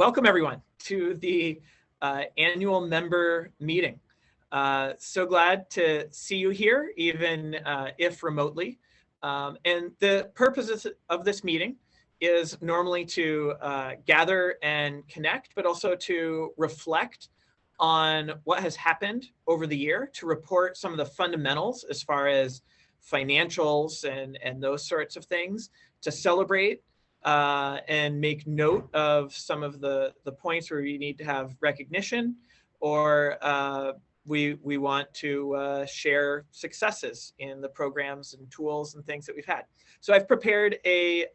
Welcome everyone to the annual member meeting. So glad to see you here, even if remotely. And the purpose of this meeting is normally to gather and connect, but also to reflect on what has happened over the year, to report some of the fundamentals as far as financials and those sorts of things, to celebrate and make note of some of the points where we need to have recognition, or we want to share successes in the programs and tools and things that we've had. So I've prepared a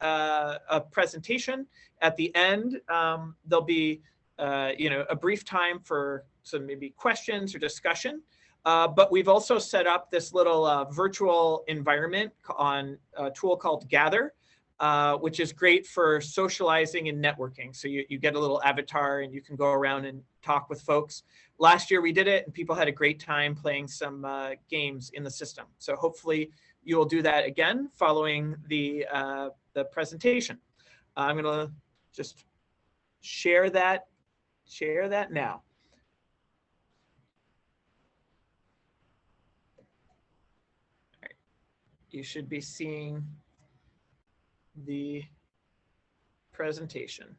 presentation. At the end, there'll be a brief time for some maybe questions or discussion. But we've also set up this little virtual environment on a tool called Gather, which is great for socializing and networking. So you get a little avatar and you can go around and talk with folks. Last year we did it and people had a great time playing some games in the system. So hopefully you will do that again following the presentation. I'm gonna just share that now. All right. You should be seeing the presentation.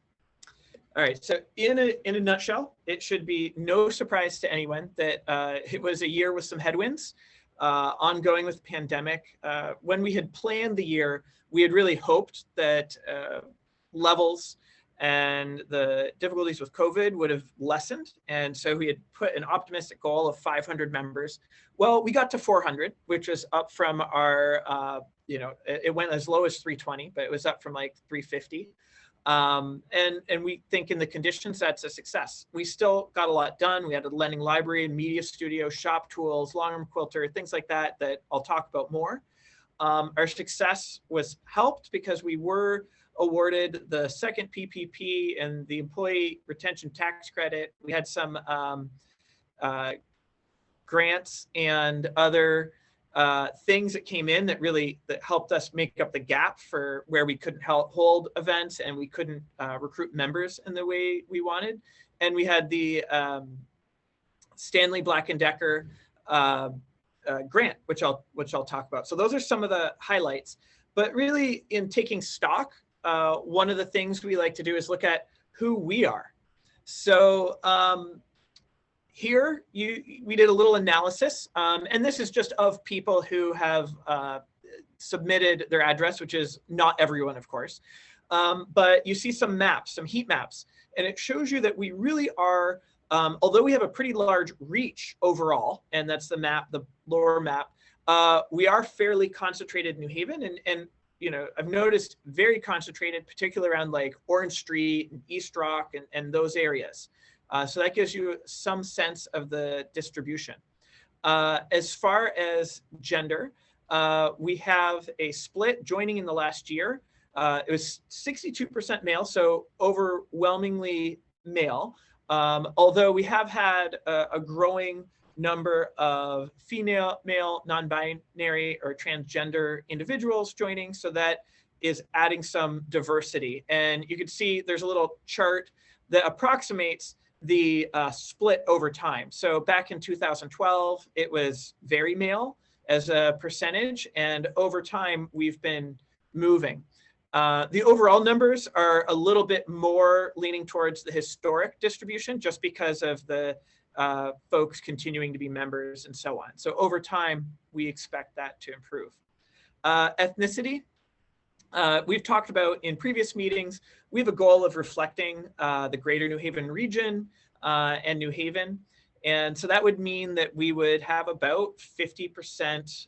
All right, so in a nutshell, it should be no surprise to anyone that it was a year with some headwinds ongoing with the pandemic. When we had planned the year, we had really hoped that levels and the difficulties with COVID would have lessened. And so we had put an optimistic goal of 500 members. Well, we got to 400, which was up from our, it went as low as 320, but it was up from like 350. And we think in the conditions, that's a success. We still got a lot done. We had a lending library, media studio, shop tools, long-arm quilter, things like that I'll talk about more. Our success was helped because we were awarded the second PPP and the employee retention tax credit. We had some grants and other things that came in that helped us make up the gap for where we couldn't hold events and we couldn't recruit members in the way we wanted. And we had the Stanley Black & Decker grant, which I'll talk about. So those are some of the highlights. But really, in taking stock, one of the things we like to do is look at who we are. So here, we did a little analysis, and this is just of people who have submitted their address, which is not everyone, of course. But you see some maps, some heat maps, and it shows you that we really are, although we have a pretty large reach overall, and that's the map, the lower map, we are fairly concentrated in New Haven, and I've noticed very concentrated, particularly around like Orange Street and East Rock and those areas. So that gives you some sense of the distribution. As far as gender, we have a split joining in the last year. It was 62% male, so overwhelmingly male, although we have had a growing number of female, male, non-binary, or transgender individuals joining, so that is adding some diversity. And you can see there's a little chart that approximates the split over time. So back in 2012, it was very male as a percentage, and over time we've been moving. The overall numbers are a little bit more leaning towards the historic distribution, just because of the folks continuing to be members and so on. So over time, we expect that to improve. Ethnicity. We've talked about in previous meetings, we have a goal of reflecting the greater New Haven region and New Haven. And so that would mean that we would have about 50%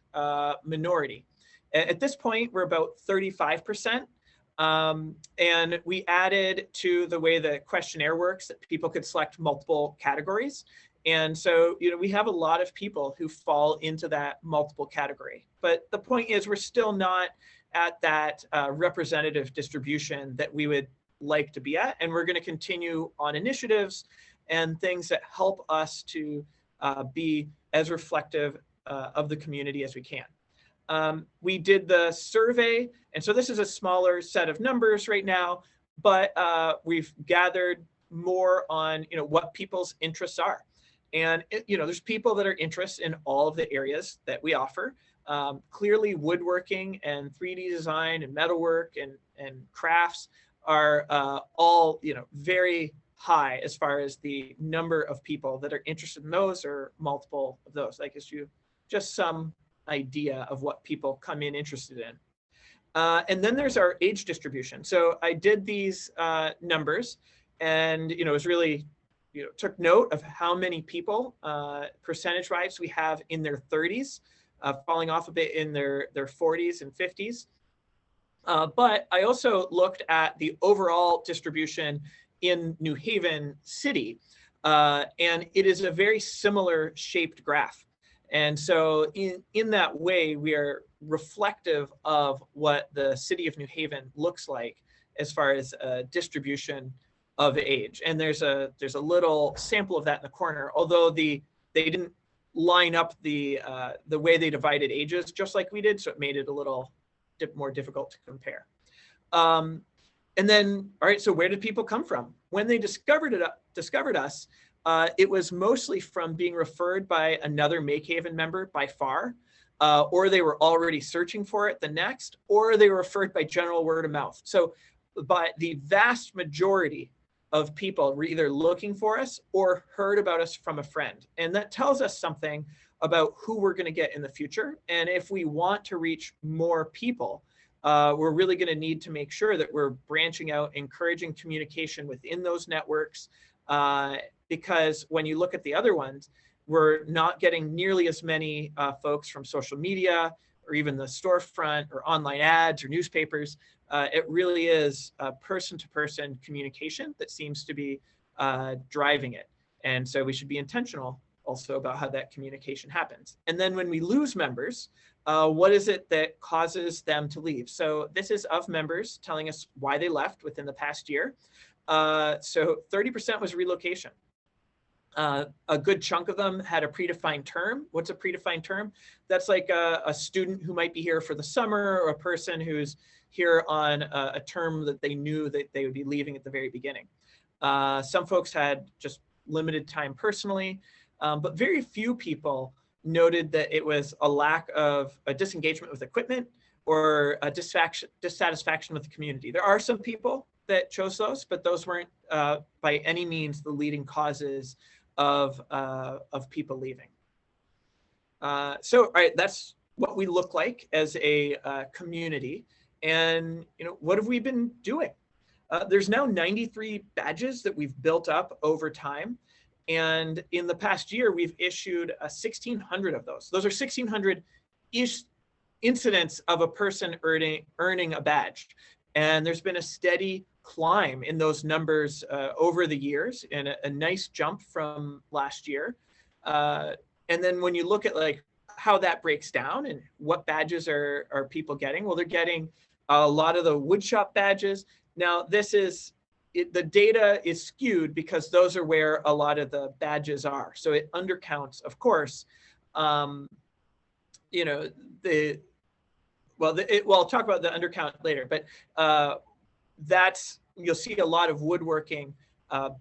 minority. At this point, we're about 35%. And we added to the way the questionnaire works that people could select multiple categories. And so, we have a lot of people who fall into that multiple category. But the point is, we're still not at that representative distribution that we would like to be at. And we're going to continue on initiatives and things that help us to be as reflective of the community as we can. We did the survey, and so this is a smaller set of numbers right now, but we've gathered more on, what people's interests are. And, there's people that are interested in all of the areas that we offer. Clearly, woodworking and 3D design and metalwork and crafts are all, very high as far as the number of people that are interested in those, or multiple of those. That gives you just some idea of what people come in interested in. And then there's our age distribution. So I did these numbers, and it was really, took note of how many people, percentage-wise, we have in their 30s, falling off a bit in their 40s and 50s. But I also looked at the overall distribution in New Haven City, and it is a very similar shaped graph. And so in that way, we are reflective of what the city of New Haven looks like as far as distribution of age. And there's a little sample of that in the corner, although they didn't line up the way they divided ages just like we did, so it made it a little more difficult to compare. And then, all right, so where did people come from? When they discovered us, it was mostly from being referred by another MakeHaven member by far, or they were already searching for it the next, or they were referred by general word of mouth. So by the vast majority of people were either looking for us or heard about us from a friend. And that tells us something about who we're going to get in the future. And if we want to reach more people, we're really going to need to make sure that we're branching out, encouraging communication within those networks, because when you look at the other ones, we're not getting nearly as many folks from social media or even the storefront or online ads or newspapers. It really is person-to-person communication that seems to be driving it. And so we should be intentional also about how that communication happens. And then when we lose members, what is it that causes them to leave? So this is of members telling us why they left within the past year. So 30% was relocation. A good chunk of them had a predefined term. What's a predefined term? That's like a student who might be here for the summer, or a person who's here on a term that they knew that they would be leaving at the very beginning. Some folks had just limited time personally, but very few people noted that it was a lack of a disengagement with equipment or a dissatisfaction with the community. There are some people that chose those, but those weren't by any means the leading causes of people leaving. So, all right, that's what we look like as a community. And what have we been doing? There's now 93 badges that we've built up over time. And in the past year, we've issued 1,600 of those. Those are 1,600 incidents of a person earning a badge. And there's been a steady climb in those numbers over the years, and a nice jump from last year. And then when you look at like how that breaks down and what badges are people getting, well, they're getting a lot of the woodshop badges. Now, the data is skewed because those are where a lot of the badges are. So it undercounts, of course, I'll talk about the undercount later, but you'll see a lot of woodworking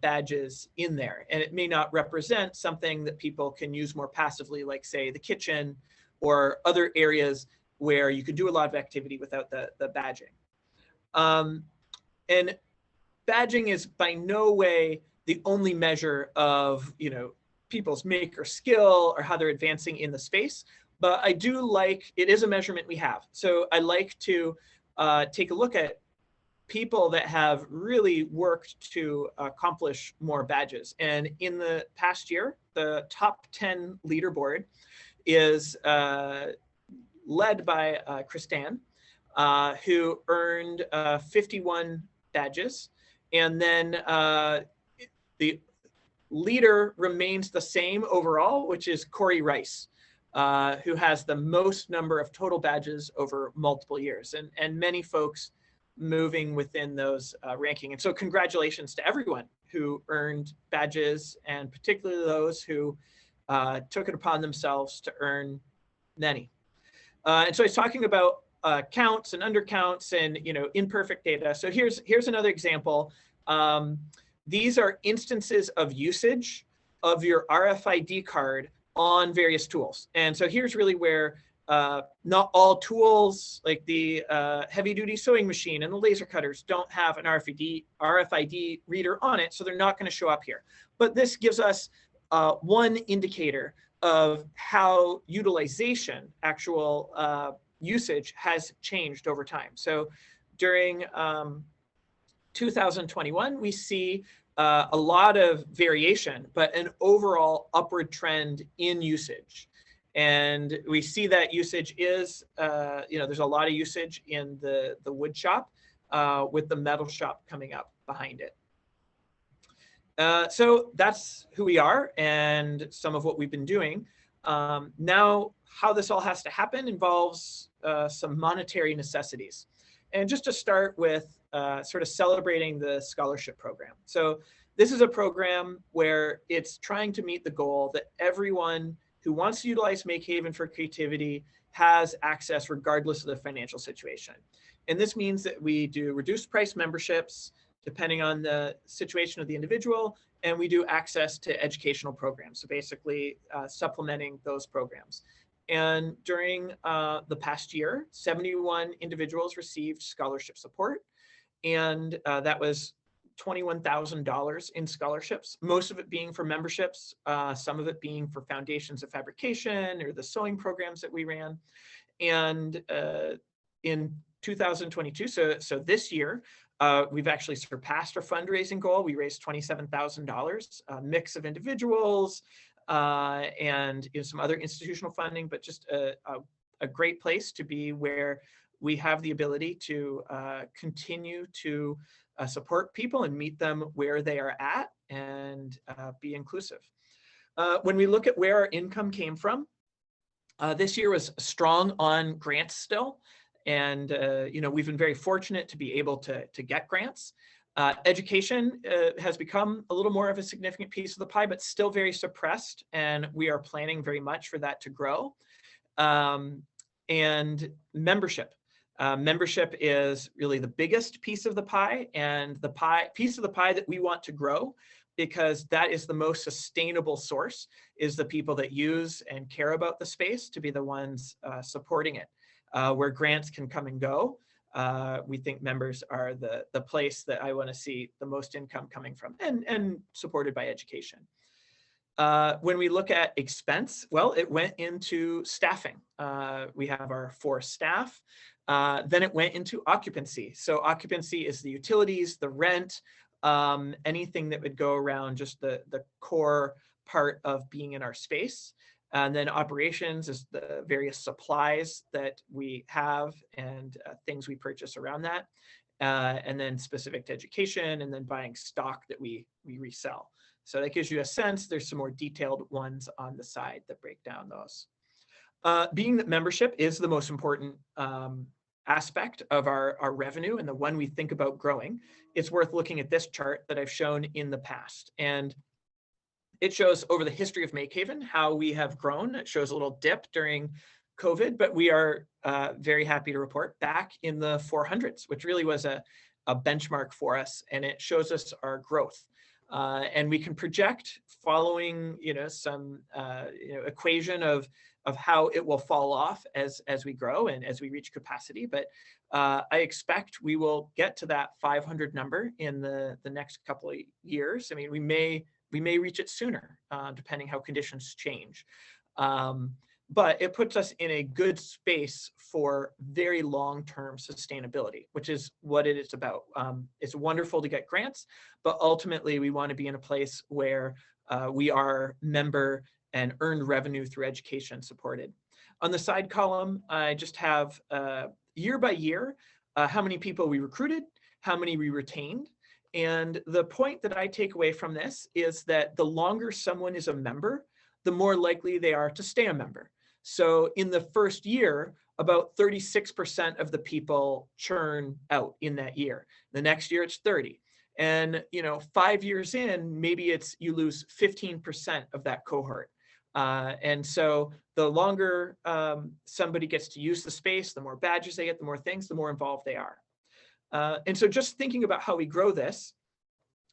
badges in there, and it may not represent something that people can use more passively, like say the kitchen or other areas where you can do a lot of activity without the badging. And badging is by no way the only measure of people's maker skill or how they're advancing in the space. But I do like, it is a measurement we have. So I like to take a look at people that have really worked to accomplish more badges. And in the past year, the top 10 leaderboard is led by Kristan, who earned 51 badges. And then the leader remains the same overall, which is Corey Rice, who has the most number of total badges over multiple years, and many folks moving within those ranking. And so congratulations to everyone who earned badges, and particularly those who took it upon themselves to earn many. And so he's talking about counts and undercounts and imperfect data. So here's another example. these are instances of usage of your RFID card on various tools. And so here's really where not all tools, like the heavy duty sewing machine and the laser cutters, don't have an RFID reader on it, so they're not going to show up here. But this gives us one indicator of how utilization, actual usage, has changed over time. So during 2021, we see a lot of variation, but an overall upward trend in usage. And we see that usage is, there's a lot of usage in the wood shop, with the metal shop coming up behind it. So that's who we are and some of what we've been doing. Now, how this all has to happen involves some monetary necessities. And just to start with sort of celebrating the scholarship program. So this is a program where it's trying to meet the goal that everyone who wants to utilize MakeHaven for creativity has access regardless of the financial situation. And this means that we do reduced price memberships depending on the situation of the individual, and we do access to educational programs. So basically supplementing those programs. And during the past year, 71 individuals received scholarship support. And that was $21,000 in scholarships, most of it being for memberships, some of it being for Foundations of Fabrication or the sewing programs that we ran. And in 2022, so this year, we've actually surpassed our fundraising goal. We raised $27,000, a mix of individuals and some other institutional funding, but just a great place to be where we have the ability to continue to support people and meet them where they are at and be inclusive. When we look at where our income came from, this year was strong on grants still. And we've been very fortunate to be able to get grants. Education has become a little more of a significant piece of the pie, but still very suppressed. And we are planning very much for that to grow. And membership. Membership is really the biggest piece of the pie, and the piece of the pie that we want to grow, because that is the most sustainable source, is the people that use and care about the space to be the ones supporting it. Where grants can come and go, we think members are the place that I want to see the most income coming from, and supported by education. When we look at expense, well, it went into staffing. We have our 4 staff. Then it went into occupancy. So occupancy is the utilities, the rent, anything that would go around just the core part of being in our space. And then operations is the various supplies that we have and things we purchase around that. And then specific to education, and then buying stock that we resell. So that gives you a sense. There's some more detailed ones on the side that break down those. Being that membership is the most important aspect of our revenue and the one we think about growing, it's worth looking at this chart that I've shown in the past. And it shows over the history of MakeHaven how we have grown. It shows a little dip during COVID, but we are very happy to report back in the 400s, which really was a benchmark for us, and it shows us our growth. And we can project following, some equation of how it will fall off as we grow and as we reach capacity. But I expect we will get to that 500 number in the next couple of years. I mean, we may reach it sooner, depending how conditions change. But it puts us in a good space for very long-term sustainability, which is what it is about. It's wonderful to get grants, but ultimately we want to be in a place where we are member and earned revenue through education supported. On the side column, I just have year by year, how many people we recruited, how many we retained. And the point that I take away from this is that the longer someone is a member, the more likely they are to stay a member. So in the first year, about 36% of the people churn out in that year. The next year it's 30. And 5 years in, maybe it's you lose 15% of that cohort. And so the longer somebody gets to use the space, the more badges they get, the more things, the more involved they are. And so just thinking about how we grow this,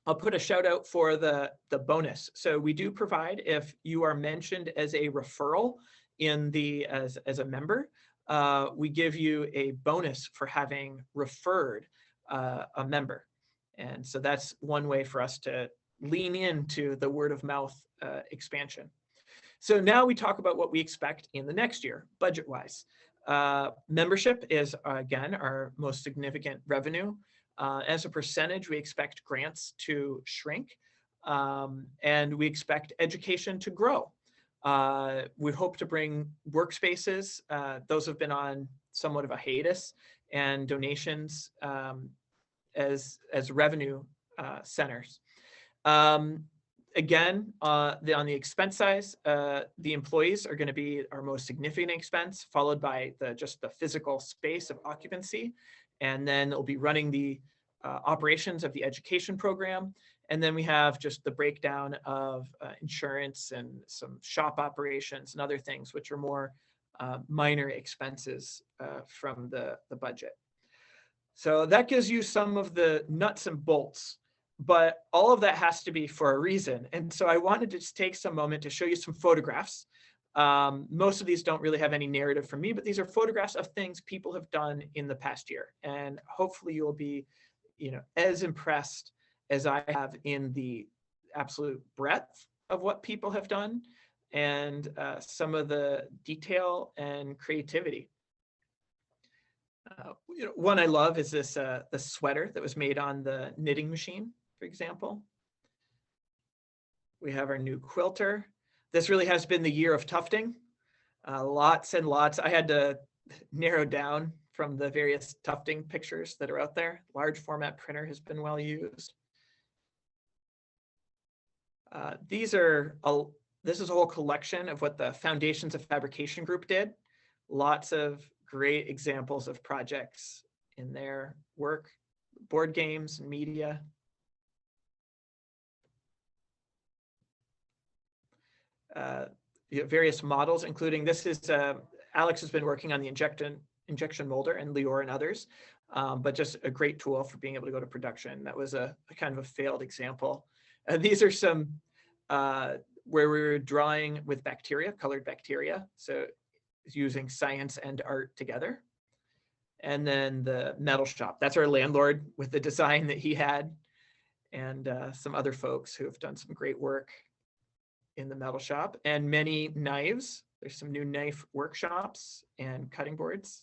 I'll put a shout out for the bonus. So we do provide, if you are mentioned as a referral in the as a member, we give you a bonus for having referred a member. And so that's one way for us to lean into the word of mouth expansion. So now we talk about what we expect in the next year, budget-wise. Membership is, again, our most significant revenue. As a percentage, we expect grants to shrink, and we expect education to grow. We hope to bring workspaces. Those have been on somewhat of a hiatus, and donations as revenue centers. Again, on the expense side, the employees are going to be our most significant expense, followed by just the physical space of occupancy. And then it'll be running the operations of the education program. And then we have just the breakdown of insurance and some shop operations and other things, which are more minor expenses from the budget. So that gives you some of the nuts and bolts. But all of that has to be for a reason. And so I wanted to just take some moment to show you some photographs. Most of these don't really have any narrative from me, but these are photographs of things people have done in the past year. And hopefully you'll be, as impressed as I have in the absolute breadth of what people have done and some of the detail and creativity. One I love is this the sweater that was made on the knitting machine, for example. We have our new quilter. This really has been the year of tufting. Lots and lots. I had to narrow down from the various tufting pictures that are out there. Large format printer has been well used. This is a whole collection of what the Foundations of Fabrication group did. Lots of great examples of projects in their work, board games, media. Various models, including this is, Alex has been working on the injection molder, and Lior and others, but just a great tool for being able to go to production. That was a kind of a failed example. These are some where we were drawing with bacteria, colored bacteria. So using science and art together. And then the metal shop, that's our landlord with the design that he had, and some other folks who have done some great work in the metal shop, and many knives. There's some new knife workshops and cutting boards.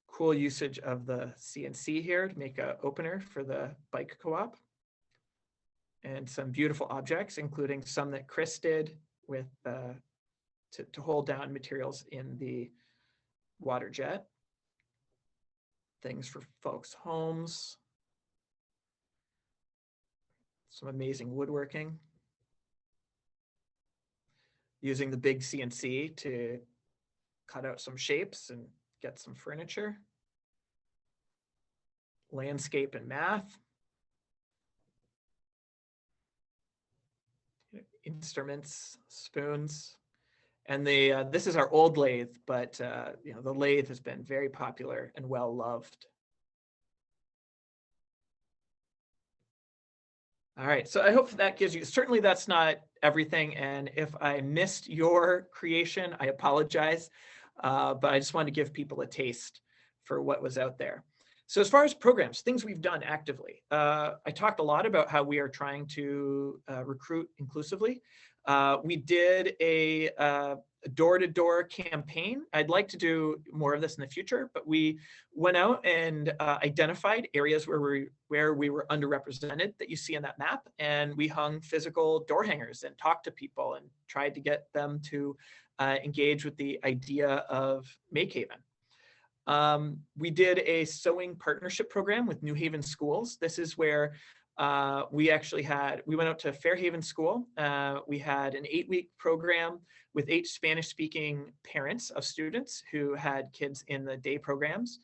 Cool usage of the CNC here to make an opener for the bike co-op. And some beautiful objects, including some that Chris did with to hold down materials in the water jet. Things for folks' homes. Some amazing woodworking. Using the big CNC to cut out some shapes and get some furniture. Landscape and math. Instruments, spoons. And this is our old lathe, but the lathe has been very popular and well loved. All right, so I hope that gives you, certainly that's not everything. And if I missed your creation, I apologize. But I just wanted to give people a taste for what was out there. So as far as programs, things we've done actively, I talked a lot about how we are trying to recruit inclusively. We did a door-to-door campaign. I'd like to do more of this in the future, but we went out and identified areas where we were underrepresented that you see on that map, and we hung physical door hangers and talked to people and tried to get them to engage with the idea of MakeHaven. We did a sewing partnership program with New Haven schools. This is where we went out to Fairhaven School. We had an 8-week program with 8 Spanish-speaking parents of students who had kids in the day programs.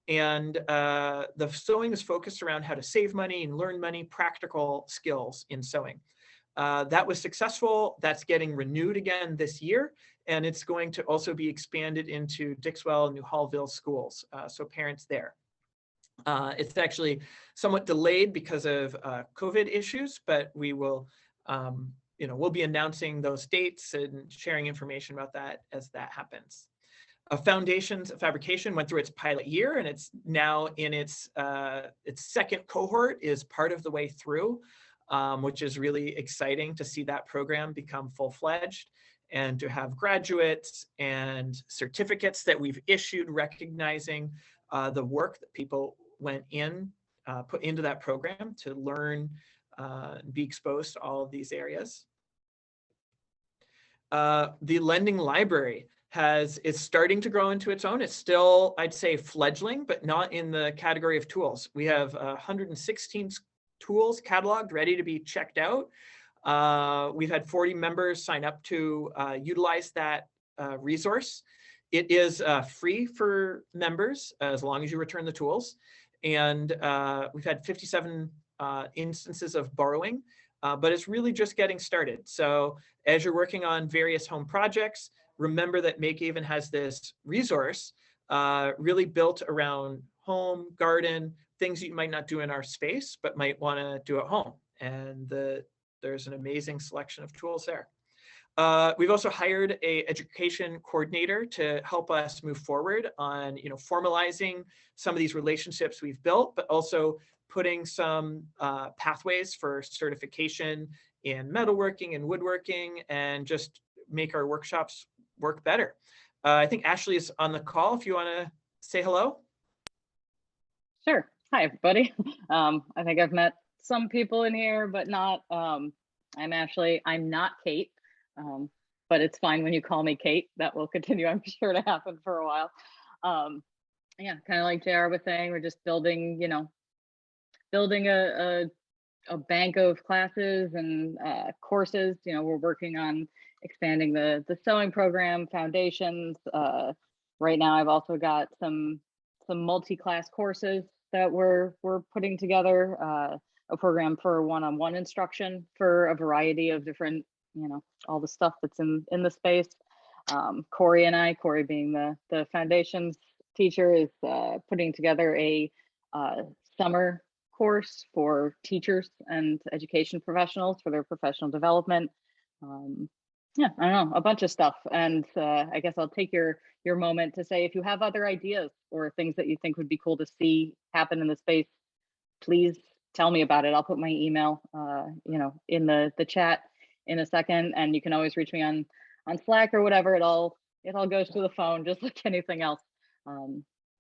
And the sewing is focused around how to save money and learn money, practical skills in sewing. That was successful. That's getting renewed again this year. And it's going to also be expanded into Dixwell and New Hallville schools, so parents there. It's actually somewhat delayed because of COVID issues, but we will, we'll be announcing those dates and sharing information about that as that happens. Foundations of Fabrication went through its pilot year, and it's now in its second cohort, is part of the way through, which is really exciting to see that program become full-fledged, and to have graduates and certificates that we've issued recognizing the work that people put into that program to learn, be exposed to all of these areas. The lending library is starting to grow into its own. It's still, I'd say, fledgling, but not in the category of tools. We have 116 tools cataloged, ready to be checked out. We've had 40 members sign up to utilize that resource. It is free for members as long as you return the tools. And we've had 57 instances of borrowing, but it's really just getting started. So as you're working on various home projects, remember that MakeHaven has this resource really built around home, garden, things that you might not do in our space, but might want to do at home. And there's an amazing selection of tools there. We've also hired an education coordinator to help us move forward on, formalizing some of these relationships we've built, but also putting some pathways for certification in metalworking and woodworking, and just make our workshops work better. I think Ashley is on the call if you want to say hello. Sure. Hi, everybody. I think I've met some people in here, but not. I'm Ashley. I'm not Kate, but it's fine when you call me Kate. That will continue, I'm sure, to happen for a while. Yeah, kind of like JR was saying, we're just building, building a bank of classes and courses. We're working on expanding the sewing program, foundations. Right now, I've also got some multi-class courses that we're putting together, a program for one-on-one instruction for a variety of different, all the stuff that's in the space. Corey being the foundations teacher, is putting together a summer course for teachers and education professionals for their professional development. Yeah, I don't know, a bunch of stuff. And I guess I'll take your moment to say, if you have other ideas or things that you think would be cool to see happen in the space, please tell me about it. I'll put my email, in the chat in a second, and you can always reach me on Slack or whatever. It all goes to the phone, just like anything else.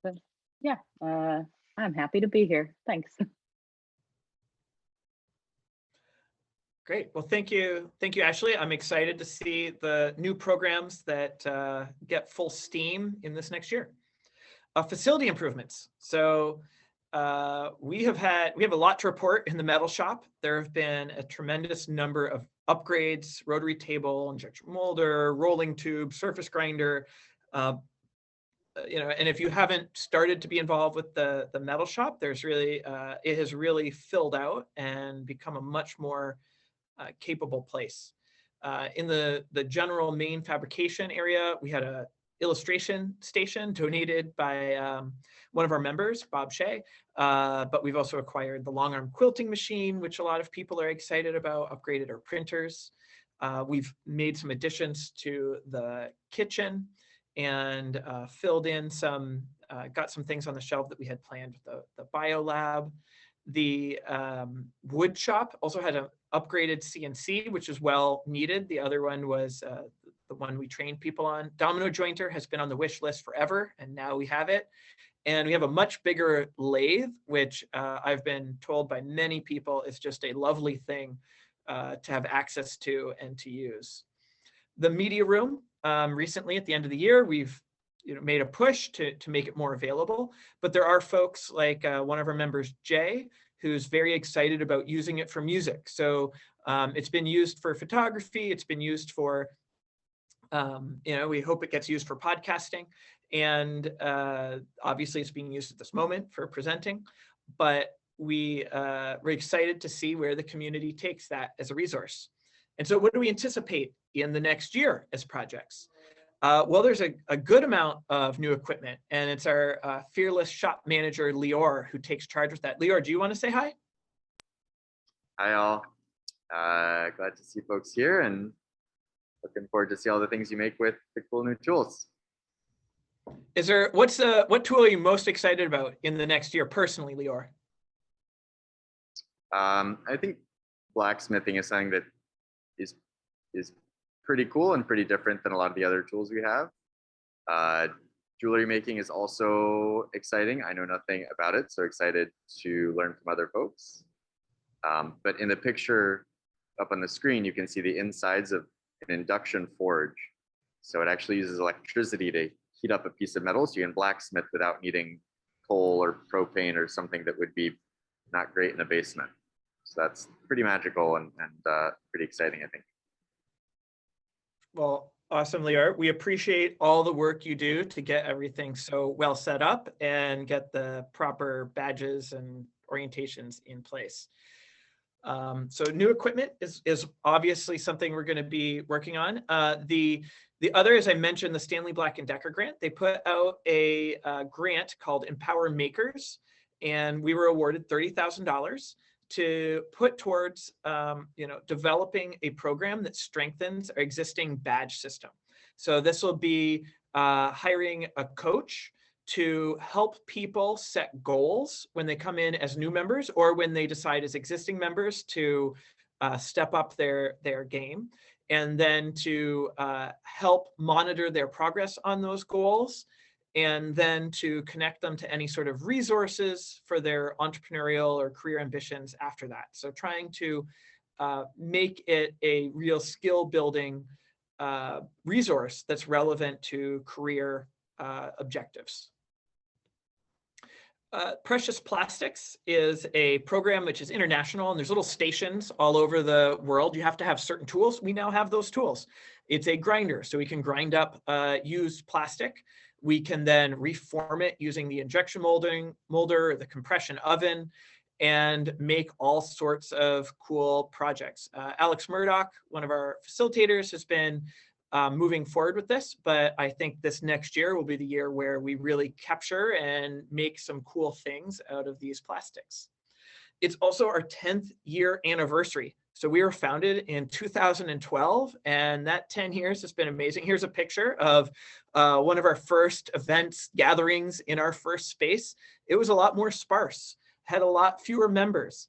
But yeah, I'm happy to be here. Thanks. Great. Well, thank you, Ashley. I'm excited to see the new programs that get full steam in this next year. Facility improvements. So we have a lot to report in the metal shop. There have been a tremendous number of upgrades: rotary table, injection molder, rolling tube, surface grinder. And if you haven't started to be involved with the metal shop, there's really it has really filled out and become a much more capable place. In the general main fabrication area, we had a illustration station donated by one of our members, Bob Shea, but we've also acquired the long arm quilting machine, which a lot of people are excited about, upgraded our printers. We've made some additions to the kitchen and filled in got some things on the shelf that we had planned, the bio lab. The wood shop also had an upgraded CNC, which is well needed. The other one was the one we trained people on. Domino jointer has been on the wish list forever, and now we have it. And we have a much bigger lathe, which I've been told by many people is just a lovely thing to have access to and to use. The media room, recently at the end of the year, we've made a push to make it more available, but there are folks like one of our members, Jay, who's very excited about using it for music. So it's been used for photography. It's been used for, we hope it gets used for podcasting. And obviously it's being used at this moment for presenting, but we're excited to see where the community takes that as a resource. And so what do we anticipate in the next year as projects? Well, there's a good amount of new equipment, and it's our fearless shop manager, Lior, who takes charge with that. Lior, do you want to say hi? Hi, all. Glad to see folks here and looking forward to see all the things you make with the cool new tools. What tool are you most excited about in the next year personally, Lior? I think blacksmithing is something that is pretty cool and pretty different than a lot of the other tools we have. Jewelry making is also exciting. I know nothing about it, so excited to learn from other folks. But in the picture up on the screen, you can see the insides of an induction forge. So it actually uses electricity to heat up a piece of metal, so you can blacksmith without needing coal or propane or something that would be not great in a basement. So that's pretty magical and pretty exciting, I think. Well, awesome, Lior. We appreciate all the work you do to get everything so well set up and get the proper badges and orientations in place. So new equipment is obviously something we're going to be working on. The other, as I mentioned, the Stanley Black & Decker grant. They put out a grant called Empower Makers, and we were awarded $30,000 to put towards developing a program that strengthens our existing badge system. So this will be hiring a coach to help people set goals when they come in as new members or when they decide as existing members to step up their game, and then to help monitor their progress on those goals, and then to connect them to any sort of resources for their entrepreneurial or career ambitions after that. So trying to make it a real skill building resource that's relevant to career objectives. Precious Plastics is a program which is international, and there's little stations all over the world. You have to have certain tools. We now have those tools. It's a grinder, so we can grind up used plastic. We can then reform it using the injection molder, or the compression oven, and make all sorts of cool projects. Alex Murdoch, one of our facilitators, has been moving forward with this, but I think this next year will be the year where we really capture and make some cool things out of these plastics. It's also our 10th year anniversary. So we were founded in 2012, and that 10 years has been amazing. Here's a picture of one of our first events, gatherings in our first space. It was a lot more sparse, had a lot fewer members.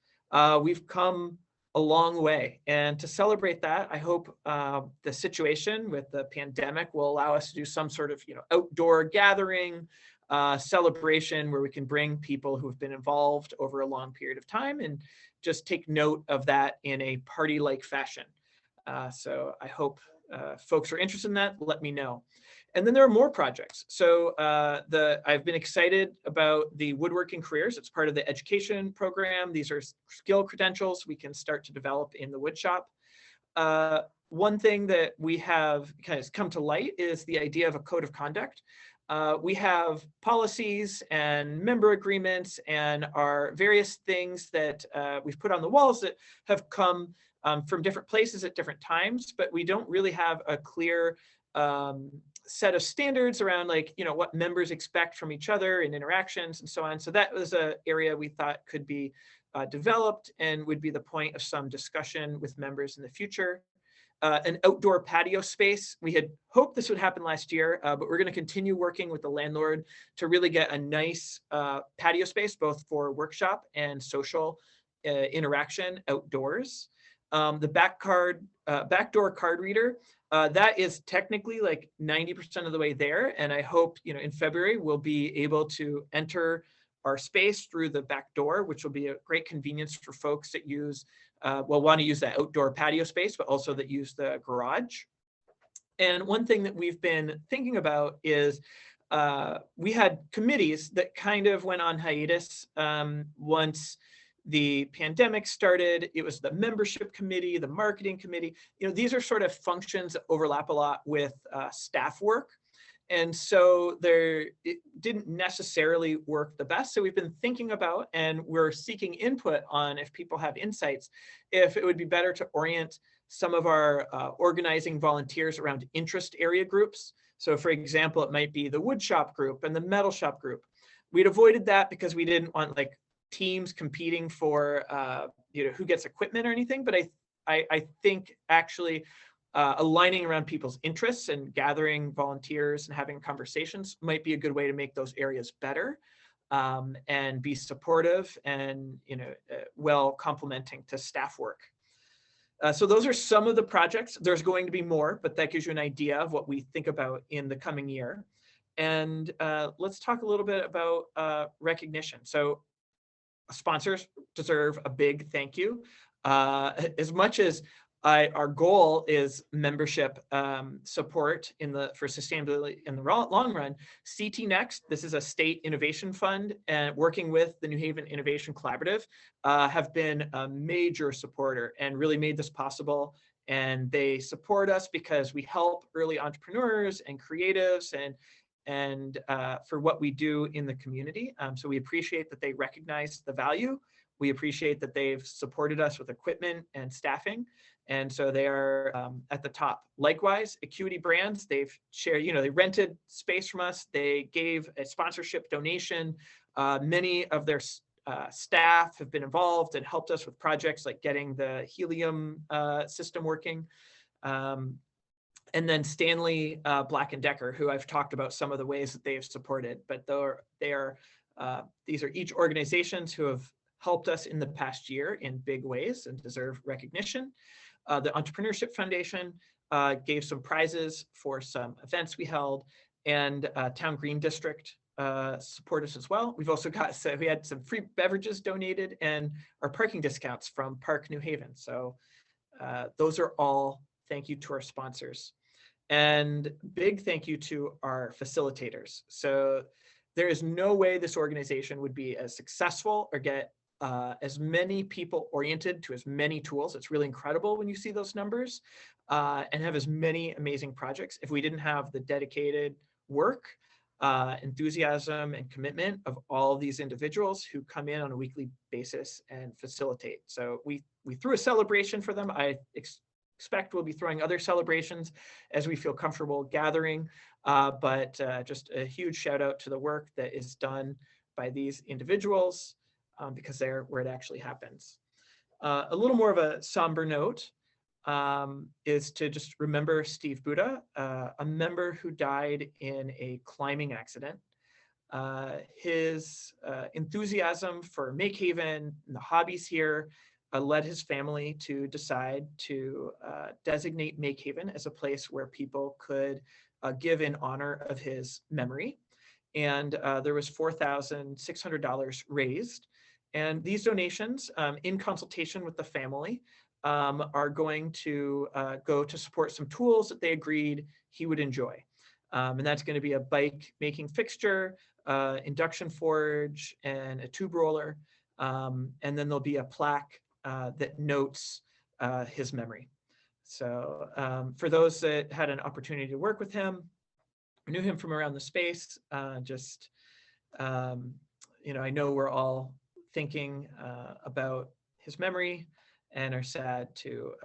We've come a long way. And to celebrate that, I hope the situation with the pandemic will allow us to do some sort of outdoor gathering, celebration where we can bring people who have been involved over a long period of time and just take note of that in a party-like fashion. So I hope folks are interested in that, let me know. And then there are more projects. So I've been excited about the woodworking careers. It's part of the education program. These are skill credentials we can start to develop in the wood shop. One thing that we have kind of come to light is the idea of a code of conduct. We have policies and member agreements and our various things that we've put on the walls that have come from different places at different times, but we don't really have a clear set of standards around what members expect from each other in interactions and so on. So that was an area we thought could be developed and would be the point of some discussion with members in the future. An outdoor patio space. We had hoped this would happen last year, but we're going to continue working with the landlord to really get a nice patio space, both for workshop and social interaction outdoors. The backdoor card reader, that is technically like 90% of the way there. And I hope, in February, we'll be able to enter our space through the back door, which will be a great convenience for folks that use, want to use that outdoor patio space, but also that use the garage. And one thing that we've been thinking about is we had committees that kind of went on hiatus once the pandemic started. It was the membership committee, the marketing committee. These are sort of functions that overlap a lot with staff work. And so it didn't necessarily work the best. So we've been thinking about, and we're seeking input on, if people have insights, if it would be better to orient some of our organizing volunteers around interest area groups. So for example, it might be the wood shop group and the metal shop group. We'd avoided that because we didn't want like teams competing for who gets equipment or anything. But I think actually aligning around people's interests and gathering volunteers and having conversations might be a good way to make those areas better, and be supportive and well complementing to staff work. So those are some of the projects. There's going to be more, but that gives you an idea of what we think about in the coming year. And let's talk a little bit about recognition. So sponsors deserve a big thank you. As much as our goal is membership support for sustainability in the long run, CT Next, this is a state innovation fund, and working with the New Haven Innovation Collaborative, have been a major supporter and really made this possible. And they support us because we help early entrepreneurs and creatives and for what we do in the community. So we appreciate that they recognize the value. We appreciate that they've supported us with equipment and staffing. And so they are at the top. Likewise, Acuity Brands, they've shared, they rented space from us. They gave a sponsorship donation. Many of their staff have been involved and helped us with projects like getting the helium system working. And then Stanley Black & Decker, who I've talked about some of the ways that they have supported, but these are each organizations who have helped us in the past year in big ways and deserve recognition. The Entrepreneurship Foundation gave some prizes for some events we held, and Town Green District support us as well. We've also we had some free beverages donated and our parking discounts from Park New Haven. So those are all thank you to our sponsors. And big thank you to our facilitators. So there is no way this organization would be as successful or get as many people oriented to as many tools. It's really incredible when you see those numbers, and have as many amazing projects if we didn't have the dedicated work, enthusiasm, and commitment of all of these individuals who come in on a weekly basis and facilitate. So we threw a celebration for them. I expect we'll be throwing other celebrations as we feel comfortable gathering, but just a huge shout out to the work that is done by these individuals, because they're where it actually happens. A little more of a somber note is to just remember Steve Buddha, a member who died in a climbing accident. His enthusiasm for MakeHaven and the hobbies here led his family to decide to designate MakeHaven as a place where people could give in honor of his memory. And there was $4,600 raised. And these donations, in consultation with the family, are going to go to support some tools that they agreed he would enjoy. And that's going to be a bike making fixture, induction forge, and a tube roller. And then there'll be a plaque that notes his memory. So for those that had an opportunity to work with him, or knew him from around the space, I know we're all thinking about his memory and are sad to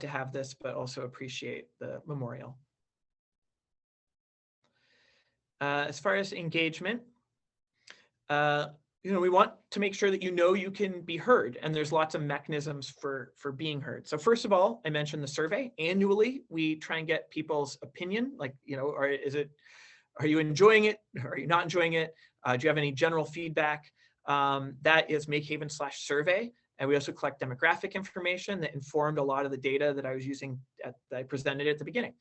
have this, but also appreciate the memorial. As far as engagement, we want to make sure that you can be heard, and there's lots of mechanisms for being heard. So first of all, I mentioned the survey. Annually, we try and get people's opinion, like, are you enjoying it? Are you not enjoying it? Do you have any general feedback? That is MakeHaven/survey. And we also collect demographic information that informed a lot of the data that I was using that I presented at the beginning.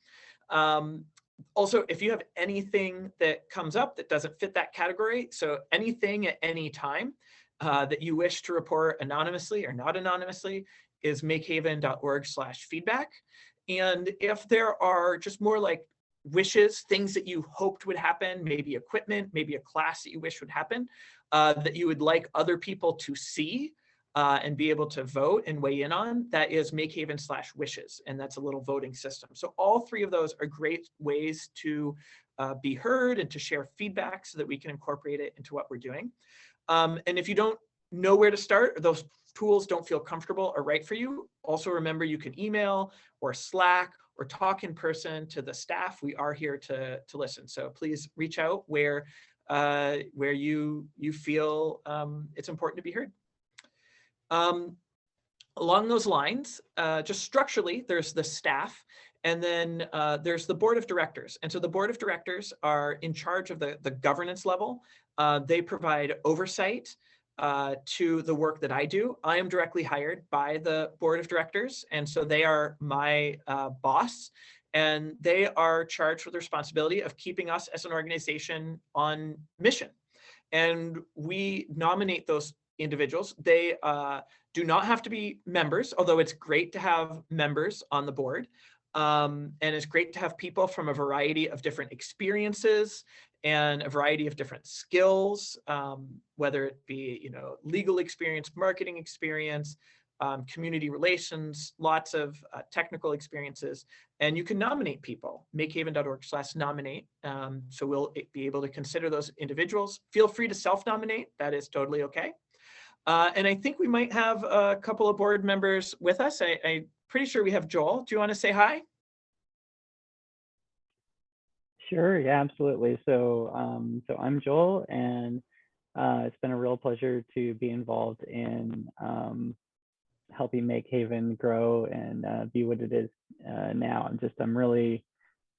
Also, if you have anything that comes up that doesn't fit that category, so anything at any time that you wish to report anonymously or not anonymously, is makehaven.org/feedback. And if there are just more like wishes, things that you hoped would happen, maybe equipment, maybe a class that you wish would happen, that you would like other people to see and be able to vote and weigh in on, that is MakeHaven/wishes, and that's a little voting system. So all three of those are great ways to be heard and to share feedback so that we can incorporate it into what we're doing. And if you don't know where to start, or those tools don't feel comfortable or right for you, also remember you can email or Slack or talk in person to the staff, we are here to listen. So please reach out where you feel it's important to be heard. Along those lines, just structurally, there's the staff, and then there's the board of directors. And so the board of directors are in charge of the governance level. They provide oversight to the work that I do. I am directly hired by the board of directors, and so they are my boss, and they are charged with the responsibility of keeping us as an organization on mission. And we nominate those individuals. They do not have to be members, although it's great to have members on the board. And it's great to have people from a variety of different experiences and a variety of different skills, whether it be, legal experience, marketing experience, community relations, lots of technical experiences. And you can nominate people, makehaven.org/nominate. So we'll be able to consider those individuals. Feel free to self-nominate. That is totally okay. And I think we might have a couple of board members with us. I'm pretty sure we have Joel. Do you want to say hi? Sure, yeah, absolutely. So I'm Joel, and it's been a real pleasure to be involved in helping MakeHaven grow and be what it is now. I'm really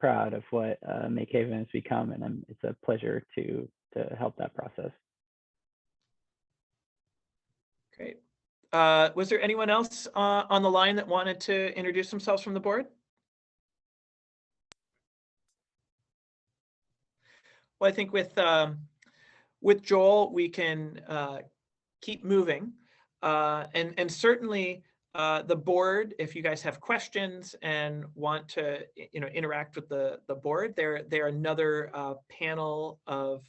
proud of what MakeHaven has become, and it's a pleasure to help that process. Great. Was there anyone else on the line that wanted to introduce themselves from the board? Well, I think with Joel, we can keep moving. And certainly the board, if you guys have questions and want to interact with the board, they're another panel of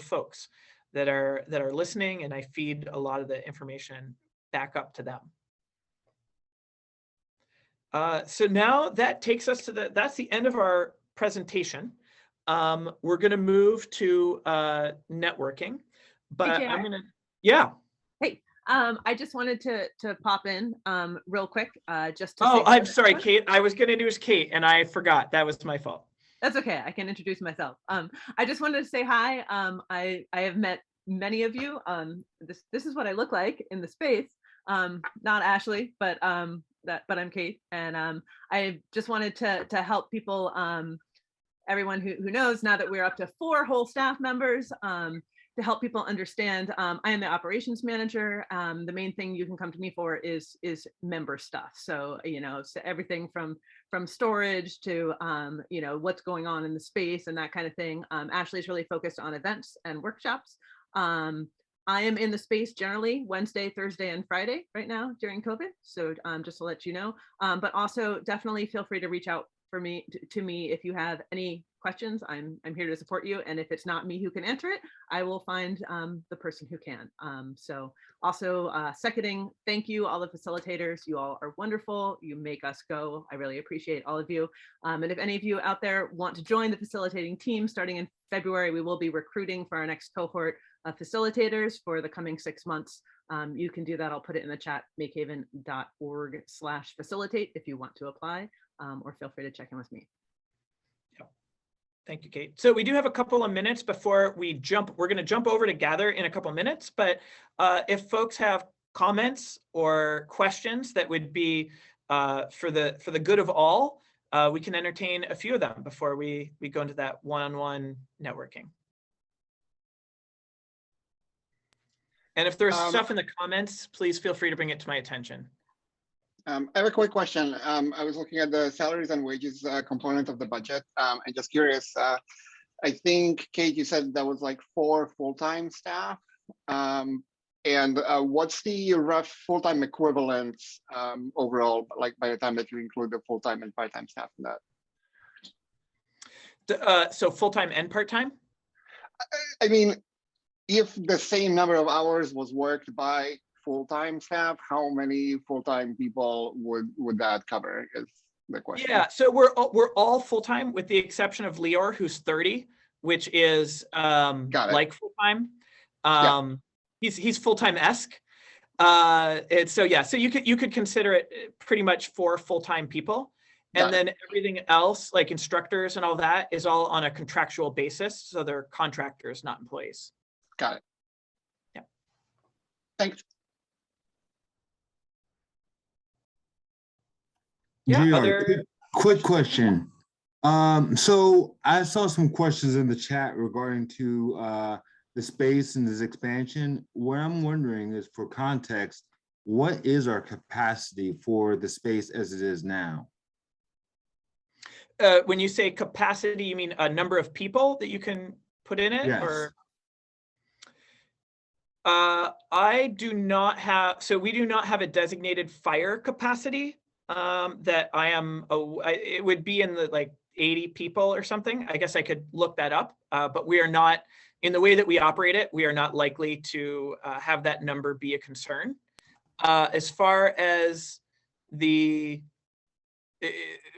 folks that are listening, and I feed a lot of the information back up to them. So now that takes us to that's the end of our presentation. We're going to move to networking, but Hey, I'm going to, yeah. Hey, I just wanted to pop in real quick, just to Oh, I'm sorry, Kate. I was going to introduce Kate and I forgot. That was my fault. That's okay. I can introduce myself. I just wanted to say hi. I have met many of you. This is what I look like in the space. Not Ashley, but I'm Kate, and I just wanted to help people. Everyone who knows now that we're up to 4 whole staff members, to help people understand. I am the operations manager. The main thing you can come to me for is member stuff. So so everything from storage to what's going on in the space and that kind of thing. Ashley's really focused on events and workshops. I am in the space generally Wednesday, Thursday, and Friday right now during COVID. So just to let you know, but also definitely feel free to reach out to me if you have any questions. I'm here to support you, and if it's not me who can answer it, I will find the person who can. So also seconding, thank you all the facilitators. You all are wonderful. You make us go. I really appreciate all of you. And if any of you out there want to join the facilitating team starting in February, we will be recruiting for our next cohort of facilitators for the coming 6 months. You can do that. I'll put it in the chat, makehaven.org/facilitate if you want to apply, or feel free to check in with me. Yeah. Thank you, Kate. So we do have a couple of minutes before we jump. We're going to jump over to Gather in a couple of minutes, but if folks have comments or questions that would be for the good of all, we can entertain a few of them before we go into that one-on-one networking. And if there's stuff in the comments, please feel free to bring it to my attention. I have a quick question. I was looking at the salaries and wages component of the budget. And just curious, I think, Kate, you said that was like 4 full-time staff. And what's the rough full-time equivalent overall, like by the time that you include the full-time and part-time staff in that? So full-time and part-time? I mean, if the same number of hours was worked by full-time staff, how many full-time people would that cover is the question. Yeah, so we're all full-time with the exception of Lior, who's 30, which is like full-time. He's full-time-esque. And so yeah, so you could consider it pretty much 4 full-time people. And Got it. then everything else, like instructors and all that, is all on a contractual basis. So they're contractors, not employees. Got it. Yeah. Thanks. Yeah. JR, Other quick question. So I saw some questions in the chat regarding to the space and this expansion. What I'm wondering is, for context, what is our capacity for the space as it is now? when you say capacity, you mean a number of people that you can put in it? Yes. Or I do not have, so we do not have a designated fire capacity that I am, it would be in the like 80 people or something. I guess I could look that up, but we are not, in the way that we operate it, we are not likely to have that number be a concern. As far as the,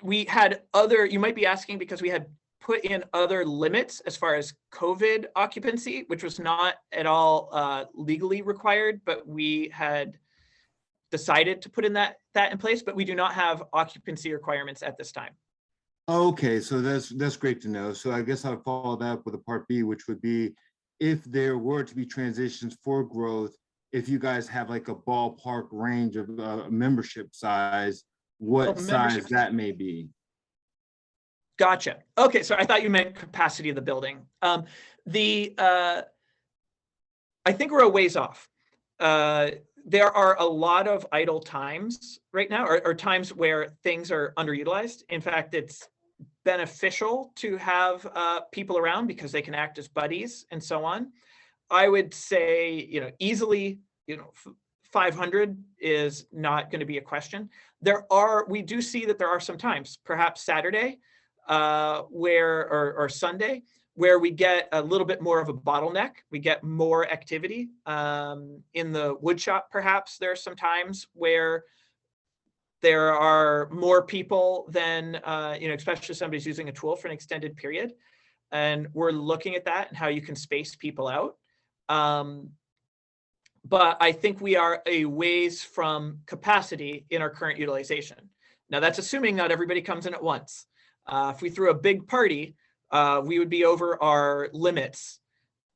we had other, you might be asking because we had put in other limits as far as COVID occupancy, which was not at all legally required, but we had decided to put in that in place, but we do not have occupancy requirements at this time. Okay, so that's great to know. So I guess I'll follow that up with a part B, which would be, if there were to be transitions for growth, if you guys have like a ballpark range of membership size, what size that may be. Gotcha. Okay, so I thought you meant capacity of the building. I think we're a ways off. There are a lot of idle times right now, or times where things are underutilized. In fact, it's beneficial to have people around because they can act as buddies and so on. I would say, easily, 500 is not going to be a question. We do see that there are some times, perhaps Saturday, or Sunday, where we get a little bit more of a bottleneck. We get more activity. In the wood shop, perhaps there are some times where there are more people than, especially if somebody's using a tool for an extended period. And we're looking at that and how you can space people out. But I think we are a ways from capacity in our current utilization. Now that's assuming not everybody comes in at once. If we threw a big party, we would be over our limits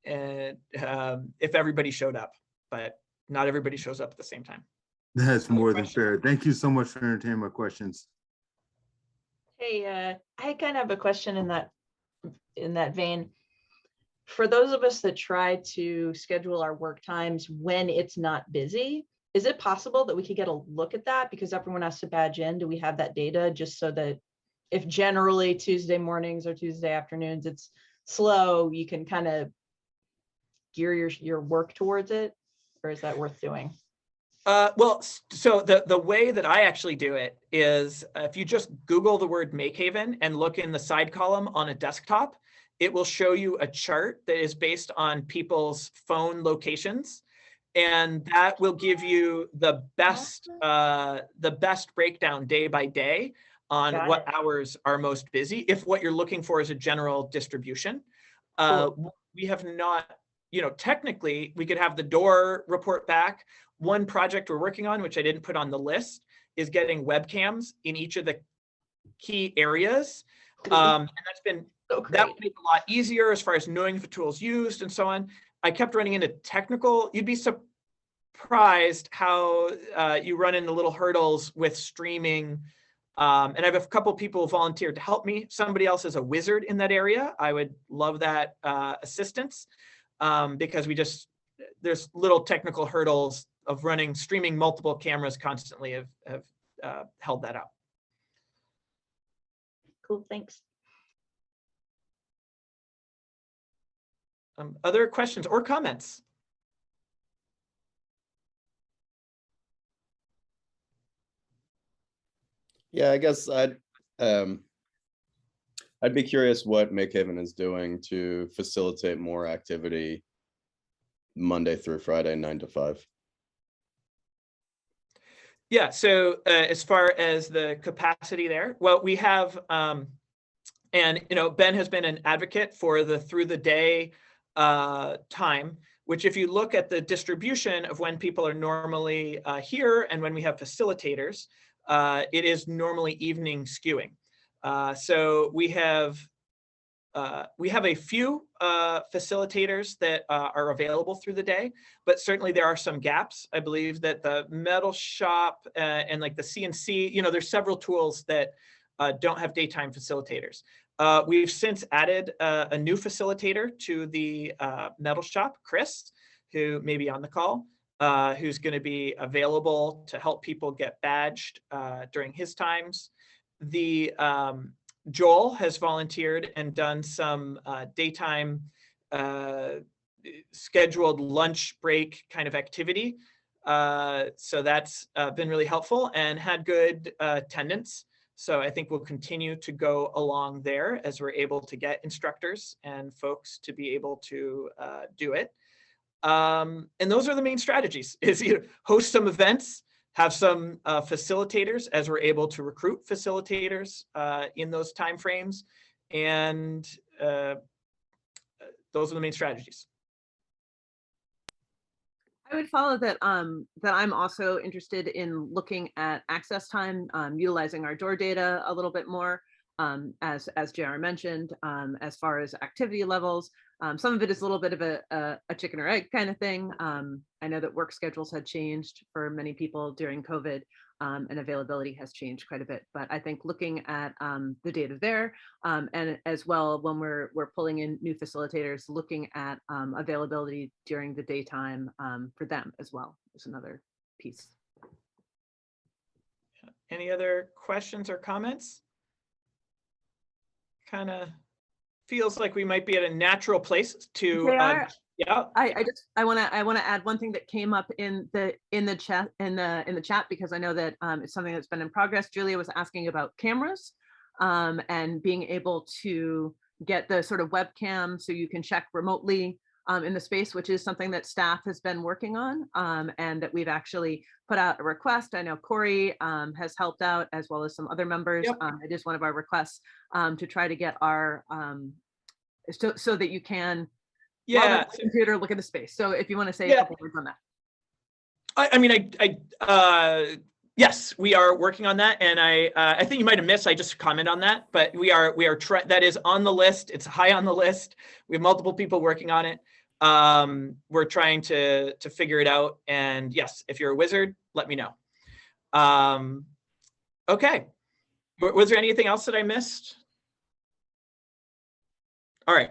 and if everybody showed up, but not everybody shows up at the same time. That's more than fair. Thank you so much for entertaining my questions. Hey, I kind of have a question in that vein. For those of us that try to schedule our work times when it's not busy, is it possible that we could get a look at that? Because everyone has to badge in. Do we have that data just so that if generally Tuesday mornings or Tuesday afternoons it's slow, you can kind of gear your work towards it? Or is that worth doing? Well, so the way that I actually do it is if you just Google the word MakeHaven and look in the side column on a desktop, it will show you a chart that is based on people's phone locations. And that will give you the best breakdown day by day on what hours are most busy, if what you're looking for is a general distribution. Cool. We have not, technically we could have the door report back. One project we're working on, which I didn't put on the list, is getting webcams in each of the key areas. And that's been, that would make it a lot easier as far as knowing if a tool's used and so on. I kept running into technical, you'd be surprised how you run into little hurdles with streaming. And I have a couple people volunteered to help me. Somebody else is a wizard in that area. I would love that assistance because there's little technical hurdles of streaming multiple cameras constantly have held that up. Cool, thanks. Other questions or comments? Yeah, I guess I'd be curious what MakeHaven is doing to facilitate more activity Monday through Friday, 9 to 5. Yeah, so as far as the capacity there, well, we have, and Ben has been an advocate for the through the day time, which if you look at the distribution of when people are normally here and when we have facilitators, it is normally evening skewing. So we have a few facilitators that are available through the day, but certainly there are some gaps. I believe that the metal shop and like the CNC, you know, there's several tools that don't have daytime facilitators. We've since added a new facilitator to the metal shop, Chris, who may be on the call, who's going to be available to help people get badged during his times. The Joel has volunteered and done some daytime scheduled lunch break kind of activity. So that's been really helpful and had good attendance. So I think we'll continue to go along there as we're able to get instructors and folks to be able to do it. And those are the main strategies, is you host some events, have some facilitators as we're able to recruit facilitators in those timeframes. And those are the main strategies. I would follow that that I'm also interested in looking at access time, utilizing our door data a little bit more, as JR mentioned, as far as activity levels. Some of it is a little bit of a chicken or egg kind of thing. I know that work schedules had changed for many people during COVID, and availability has changed quite a bit. But I think looking at the data there, and as well when we're pulling in new facilitators, looking at availability during the daytime for them as well is another piece. Any other questions or comments? Kind of feels like we might be at a natural place to yeah. I want to add one thing that came up in the chat because I know that it's something that's been in progress. Julia was asking about cameras and being able to get the sort of webcam so you can check remotely in the space, which is something that staff has been working on, and that we've actually put out a request. I know Corey has helped out, as well as some other members. Yep. It is one of our requests to try to get our so that you can computer look at the space. So if you want to say a couple words on that. I mean, yes, we are working on that, and I think you might have missed. I just comment on that, but we are that is on the list. It's high on the list. We have multiple people working on it. We're trying to figure it out, and yes, if you're a wizard, let me know. Okay, was there anything else that I missed? All right.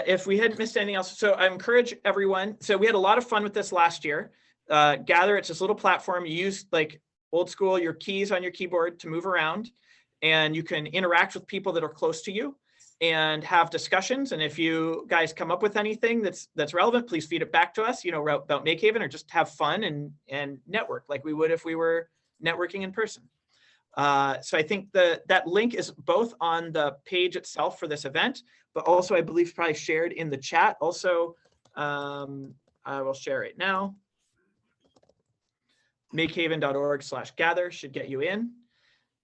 If we hadn't missed anything else, so I encourage everyone. So we had a lot of fun with this last year. Gather, it's this little platform. You use like old school, your keys on your keyboard to move around, and you can interact with people that are close to you and have discussions. And if you guys come up with anything that's relevant, please feed it back to us, you know, about MakeHaven, or just have fun and network like we would if we were networking in person. So I think that link is both on the page itself for this event, but also I believe probably shared in the chat. Also, I will share it now. MakeHaven.org/gather should get you in,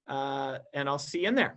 and I'll see you in there.